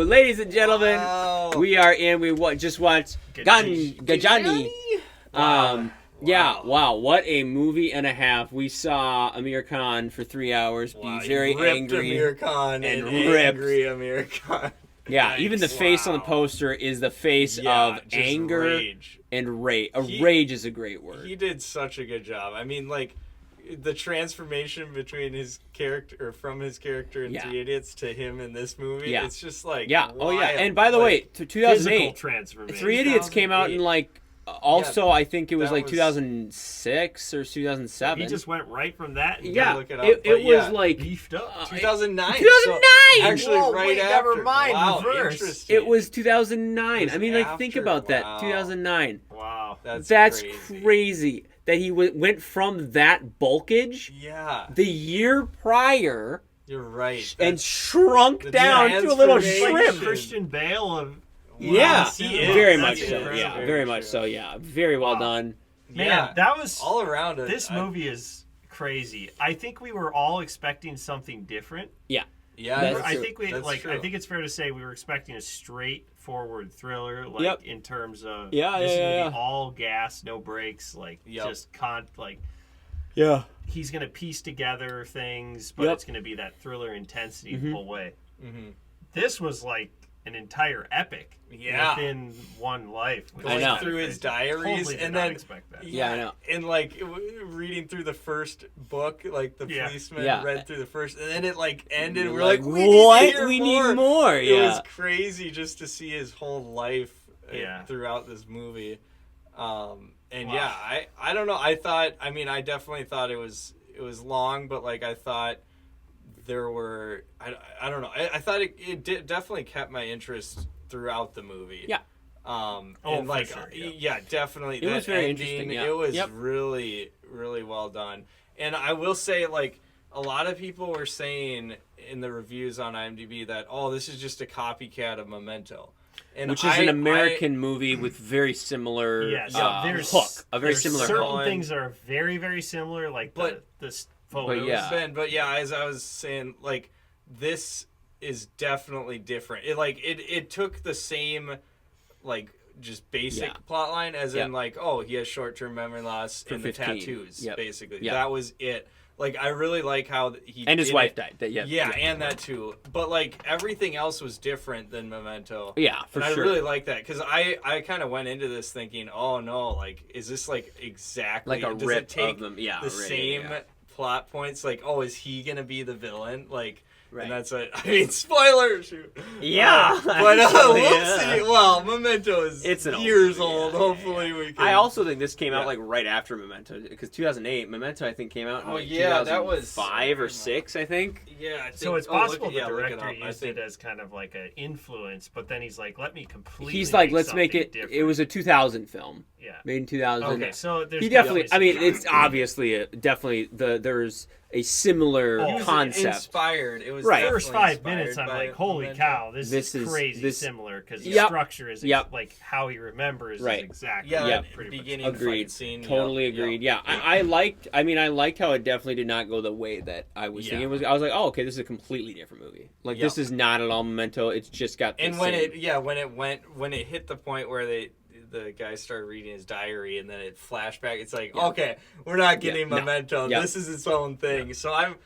ladies and gentlemen, we are in. Just watched Ghajini. Wow, what a movie and a half. We saw Amir Khan for 3 hours be very angry. Amir Khan and angry Amir Khan. Yeah, nice. Even the face on the poster is the face of anger rage. And rage. Rage is a great word. He did such a good job. I mean, like, the transformation between his character, or from his character in Three Idiots to him in this movie, it's just like, wild. Oh yeah, and by the way, 2008, transformation. 3 Idiots came out in like, also I think it was like 2006 or 2007. He just went right from that. And look it up. It was like beefed up. 2009. 2009. So actually, right after. Never mind. Wow, reverse. interesting. It was 2009. I mean, like, think about that. 2009. Wow, that's crazy. That he went from that bulkage. Yeah. The year prior. You're right. And shrunk down to a little shrimp. Like Christian Bale of. Yeah, he is. Very much so. Yeah, very much so. Yeah, very well done. Man, that was all around it. This movie is crazy. I think we were all expecting something different. Yeah. I think it's fair to say we were expecting a straightforward thriller, in terms of this is gonna be all gas, no brakes, he's gonna piece together things, but it's gonna be that thriller intensity the whole way. Mm-hmm. This was like an entire epic within one life. I know. Through his diaries, totally and then expect that. Yeah, I know. And like reading through the first book, like the policeman read through the first, and then it like ended. We're like, we need more. Yeah, it was crazy just to see his whole life throughout this movie. I don't know. I definitely thought it was long, but like I thought there were I don't know. I thought it definitely kept my interest throughout the movie. Yeah. And like sure, definitely it was very interesting. Yeah. It was really, really well done. And I will say, like, a lot of people were saying in the reviews on IMDb that this is just a copycat of Memento. Which is an American movie with very similar hook. A very similar certain hook. Things are very, very similar, like the photos. But as I was saying, like, this is definitely different. It took the same, like, just basic plot line as in, like, he has short-term memory loss and the tattoos, basically. Yep. That was it. Like, I really like how he and his wife died. And that too. But like everything else was different than Memento. Yeah, for sure. I really like that because I kind of went into this thinking, oh no, like is this like exactly like a does rip it take of them? Yeah, the same plot points? Like, is he gonna be the villain? Like. Right. And that's what I mean. Spoilers. Yeah, but we'll see. Well, Memento is years old. Yeah, Hopefully, we can. I also think this came out like right after Memento because 2008. Memento, I think, came out. In, that was 5 or 6, I think. Yeah. I think, so it's possible the director used it as kind of like an influence, but then he's like, let me completely. He's like, let's make it. Different. It was a 2000 film. Yeah. Made in 2000. Okay, so there's he definitely. I mean, it's obviously definitely there's a similar concept. Inspired. It was the first 5 minutes. I'm like, holy cow, this is crazy similar because the structure is like how he remembers is exactly pretty beginning much. fight scene. Totally agreed. Yeah, I liked how it definitely did not go the way that I was thinking. I was like, okay, this is a completely different movie. Like this is not at all Memento. It's just got. And when it hit the point where the guy started reading his diary and then it flashback. It's like, okay, we're not getting Memento. No. This is its own thing. So I'm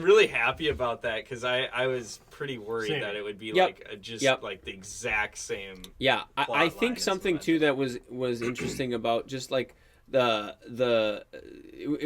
really happy about that because I was pretty worried that it would be like like the exact same. Yeah, I think something too that was interesting about just like he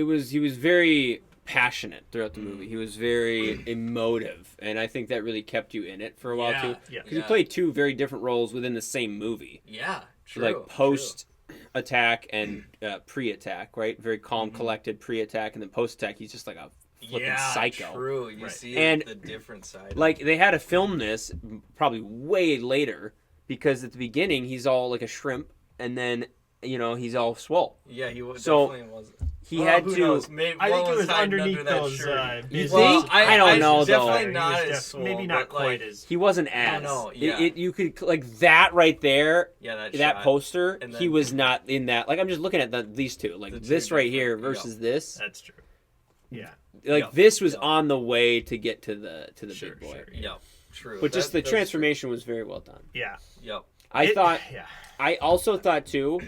was very passionate throughout the movie. He was very emotive, and I think that really kept you in it for a while too. Because he played 2 very different roles within the same movie. Yeah. True, like post-attack and pre-attack, right? Very calm, collected pre-attack, and then post-attack, he's just like a flipping psycho. True. You see the different side. Like, they had to film this probably way later, because at the beginning, he's all like a shrimp, and then, he's all swole. Yeah, he definitely wasn't. He had to. I think it was underneath those. You think? I don't know though. Definitely not as swole, maybe not quite as. He wasn't as. No, you could like that right there. Yeah, that poster. Then, he was not in that. Like I'm just looking at these two. Like this right here versus this. That's true. Yeah. Like this was on the way to get to the big boy. Sure. True. But just the transformation was very well done. Yeah. Yep. I also thought too,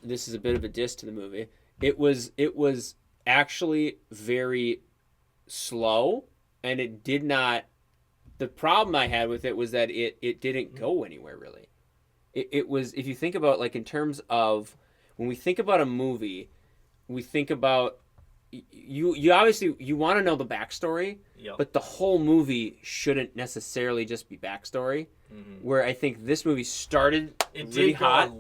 this is a bit of a diss to the movie. It was actually very slow, and it did not. The problem I had with it was that it didn't go anywhere really. It was, if you think about, like, in terms of when we think about a movie, we think about you obviously you want to know the backstory, but the whole movie shouldn't necessarily just be backstory. Mm-hmm. Where I think this movie started really hot,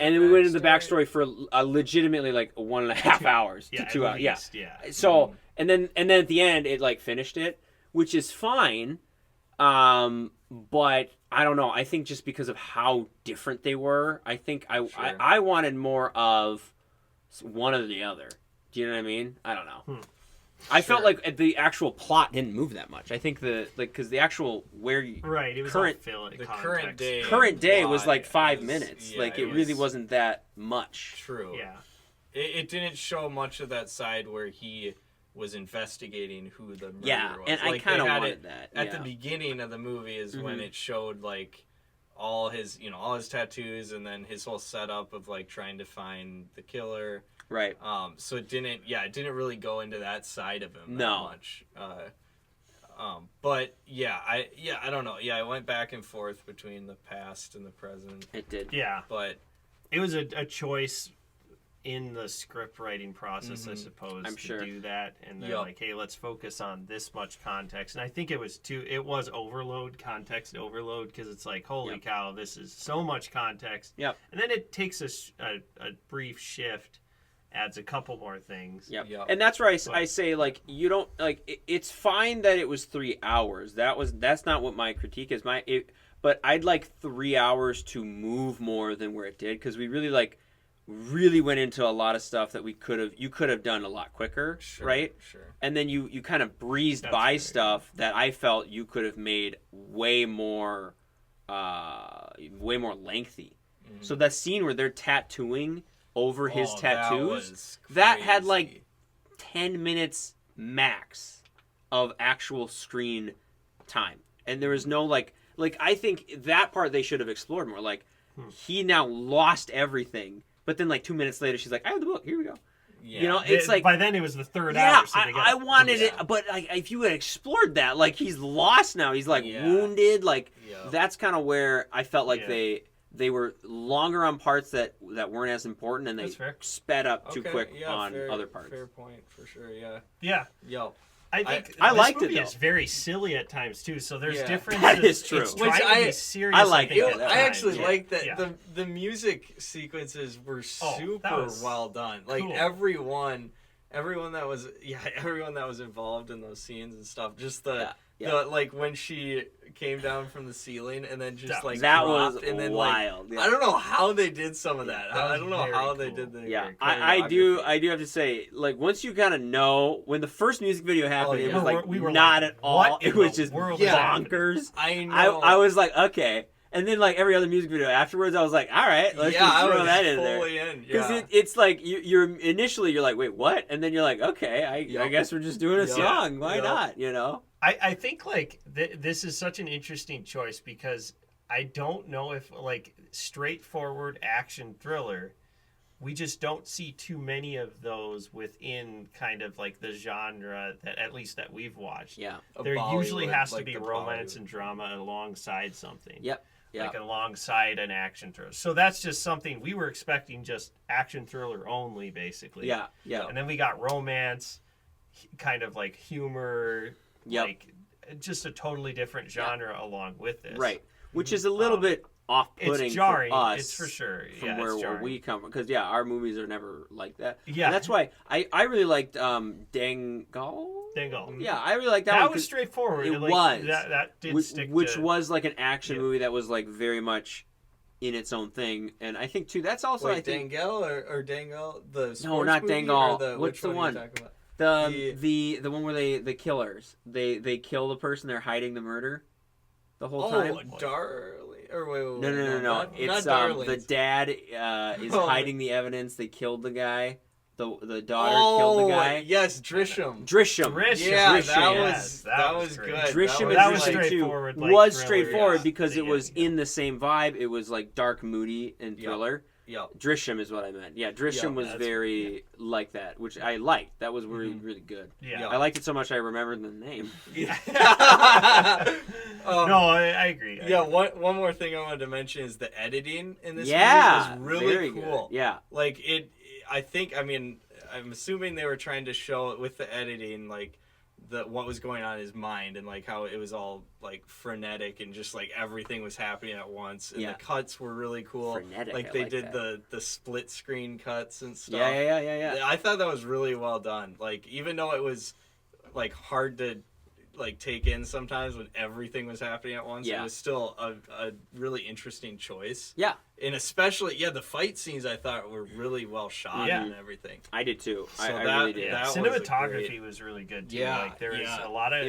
and then we went into the backstory for legitimately like 1.5 hours to 2 hours. Yeah. So and then at the end it like finished it, which is fine. But I don't know. I think just because of how different they were, I think I wanted more of one or the other. Do you know what I mean? I don't know. I felt like the actual plot didn't move that much. I think because the actual it was current day was like 5 minutes. Yeah, it really wasn't that much. True. Yeah. It didn't show much of that side where he was investigating who the murderer was. Yeah, and I kind of wanted that. At the beginning of the movie is when it showed like all his tattoos and then his whole setup of like trying to find the killer. Right. So it didn't really go into that side of him that much. But I don't know. Yeah, I went back and forth between the past and the present. It did. Yeah. But it was a choice in the script writing process, I suppose, to do that. And they're like, hey, let's focus on this much context. And I think it was context overload, because it's like, holy cow, this is so much context. Yep. And then it takes a brief shift, adds a couple more things. Yep. And that's where I say, like, you don't, like, it's fine that it was 3 hours. That's not what my critique is. But I'd like 3 hours to move more than where it did, because we really went into a lot of stuff that you could have done a lot quicker, right? Sure. And then you kind of breezed by stuff that I felt you could have made way more lengthy. Mm-hmm. So that scene where they're tattooing over his tattoos, that had like 10 minutes max of actual screen time. And there was no like I think that part they should have explored more. Like, he now lost everything. But then, like, 2 minutes later, she's like, I have the book. Here we go. Yeah. You know, it's like... By then, it was the third hour. So I wanted it... But, like, if you had explored that, like, he's lost now. He's, like, wounded. Like, that's kind of where I felt like they were longer on parts that weren't as important, and they sped up too quick on other parts. Fair point, for sure, Yeah. I think I liked this movie it, is very silly at times too. So there's differences. That is true. It's trying to be serious. I like it. I actually like that the music sequences were super well done. Like cool. everyone that was involved in those scenes and stuff. Just the like when she came down from the ceiling and then just like that dropped, was and then wild. Like, I don't know how they did some of that. I don't know how they did the I do have to say, like, once you kind of know when the first music video happened, it was like we were not at all. It was just bonkers. I know. I was like, okay. And then, like, every other music video afterwards, I was like, all right, let's just throw that in there. Because it's like, you're like, wait, what? And then you're like, okay, I guess we're just doing a song. Why not, you know? I think, like, this is such an interesting choice because I don't know if, like, straightforward action thriller, we just don't see too many of those within kind of, like, the genre that, at least that we've watched. Yeah. There usually has to be romance and drama alongside something. Yep. Like alongside an action thriller. So that's just something we were expecting, just action thriller only, basically. Yeah. And then we got romance, kind of like humor, like just a totally different genre along with this. Right. Which is a little bit off-putting it's jarring, for us. It's for sure. From where we come from. Because, our movies are never like that. Yeah. And that's why I really liked Dangal. Yeah, I really liked that one. That was straightforward. It was. That did stick which was like an action movie that was like very much in its own thing. And I think, too, that's also, I think... Dangal or Dangal? The sports No, not movie, Dangal. What's the one? The one where the killers. They kill the person, they're hiding the murder the whole time. Oh, Darling. Or wait. No. It's not the dad is hiding the evidence. They killed the guy. the daughter killed the guy. Yes, Drishem. Yeah, that was good. Drishem that was straightforward straightforward. Was thriller, straightforward because it was in the same vibe. It was like dark, moody, and thriller. Yep. Drishem is what I meant. Yeah, Drishem was very like that, which I liked. That was really, really good. Yeah. I liked it so much I remembered the name. No, I agree. One more thing I wanted to mention is the editing in this movie was really cool. Good. Yeah. Like, I'm assuming they were trying to show it with the editing, like, what was going on in his mind and like how it was all like frenetic and just like everything was happening at once and the cuts were really cool. Frenetic, like they did the split screen cuts and stuff. Yeah. I thought that was really well done. Like, even though it was like hard to like take in sometimes when everything was happening at once, it was still a really interesting choice. Yeah. And especially, the fight scenes I thought were really well shot and everything. I did too. So I really did. That cinematography was really good too. Yeah, like there was a lot of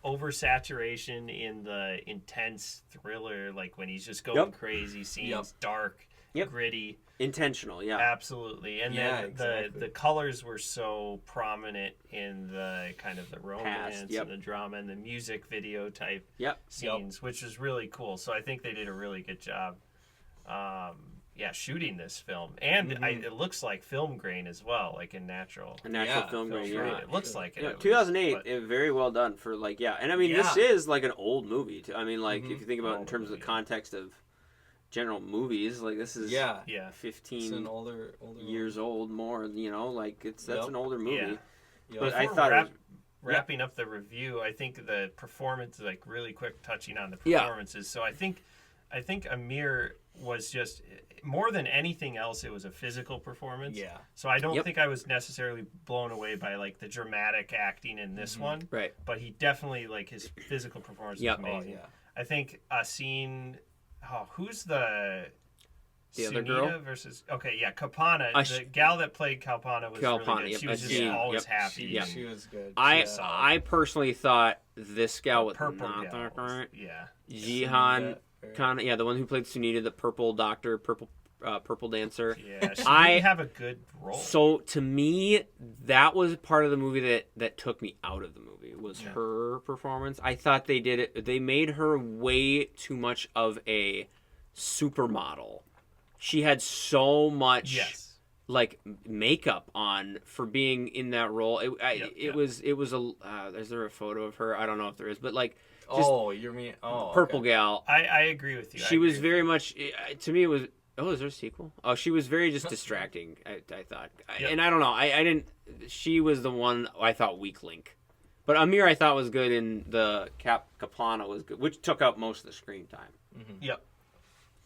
oversaturation in the intense thriller, like when he's just going crazy scenes, dark, gritty. Intentional, absolutely. And then the colors were so prominent in the kind of the romance and the drama and the music video type scenes, which was really cool. So I think they did a really good job shooting this film, and it looks like film grain as well, like in natural film grain. It looks like it. 2008, very well done for and I mean this is like an old movie too. I mean, like if you think about it in terms of the context of general movies, like this is 15 it's an older years old, more, like that's an older movie. But I thought wrapping up the review, I think the performance, like really quick touching on the performances. So I think Amir was just, more than anything else, it was a physical performance. Yeah. So I don't think I was necessarily blown away by like the dramatic acting in this one. Right. But he definitely, like, his physical performance was amazing. I think a scene. Who's the other girl versus? Kapana. The gal that played Kalpana was really good. She was just always happy. She was good. I personally thought this gal was purple not that great. Jihan. Khan, the one who played Sunita, the purple doctor, purple dancer. Yeah, she didn't have a good role. So to me, that was part of the movie that took me out of the movie, was her performance. I thought they did it. They made her way too much of a supermodel. She had so much like makeup on for being in that role. It was a. Is there a photo of her? I don't know if there is, but like. Purple gal. I agree with you. She was very much, to me it was, is there a sequel? Oh, she was very just distracting, I thought. And I don't know, I didn't, she was the one I thought weak link. But Amir I thought was good, in the Kaplana was good, which took up most of the screen time. Mm-hmm. Yep.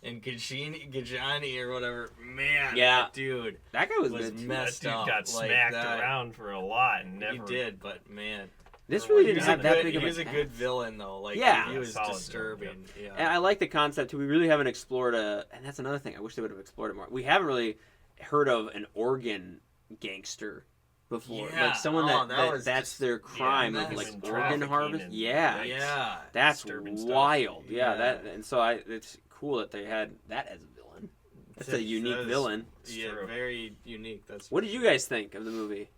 And Ghajini or whatever, man, that dude. That guy was good messed that dude up. got smacked around for a lot and never. He did, but man. This really didn't have that big of a... He was a good villain, though. Like, he was disturbing. Yeah. And I like the concept, too. We really haven't explored and that's another thing. I wish they would have explored it more. We haven't really heard of an organ gangster before. Yeah. Like, someone that's their crime, of, like, organ harvest. Yeah. That's wild. Yeah. And so it's cool that they had that as a villain. That's a unique villain. Yeah, very unique. What did you guys think of the movie?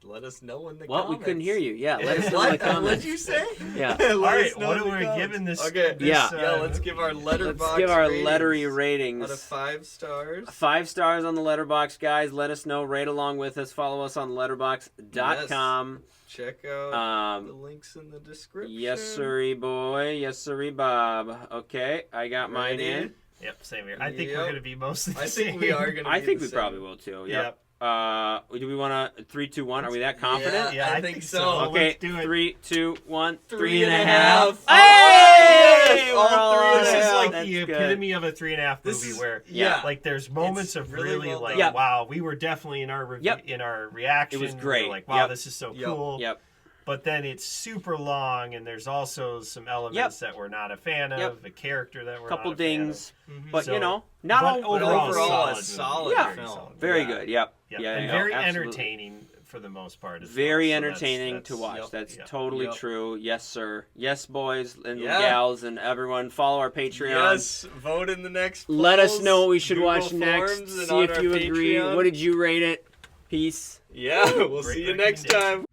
Let us know in the comments. Well, we couldn't hear you. Yeah, let us know in the comments. What'd you say? Yeah. All right, what are we giving this? Okay. Let's give our Letterboxd. Let's give our lettery ratings. Out of 5 stars. 5 stars on the Letterboxd, guys. Let us know. Rate along with us. Follow us on letterboxd.com. Check out the links in the description. Yes, sirree, boy. Yes, sirree, Bob. Okay, I got mine in. Yep, same here. I think we're going to be mostly the same. I think we are going to be I think we probably will, too. Yep. Do we want to 3, 2, 1? Are we that confident? Yeah, I think so. Okay, let's do it. 3, 2, 1, 3.5. Hey! All 3. This is like the epitome of a 3.5 movie where, like, there's moments of really well like, wow, we were definitely in our reaction. It was great. We were like, wow, this is so cool. Yep. But then it's super long, and there's also some elements that we're not a fan of, a character that we're couple not a fan dings, of. but not overall a solid film. Very good. Yep. And very entertaining for the most part. Very well. So entertaining to watch. Yep, That's yep, totally yep. true. Yes, sir. Yes, boys and Yeah. gals and everyone. Follow our Patreon. Yes, vote in the next polls. Let us know what we should Google watch next. Forms and See on if our you agree. Patreon. What did you rate it? Peace. Yeah, we'll Great see you next time.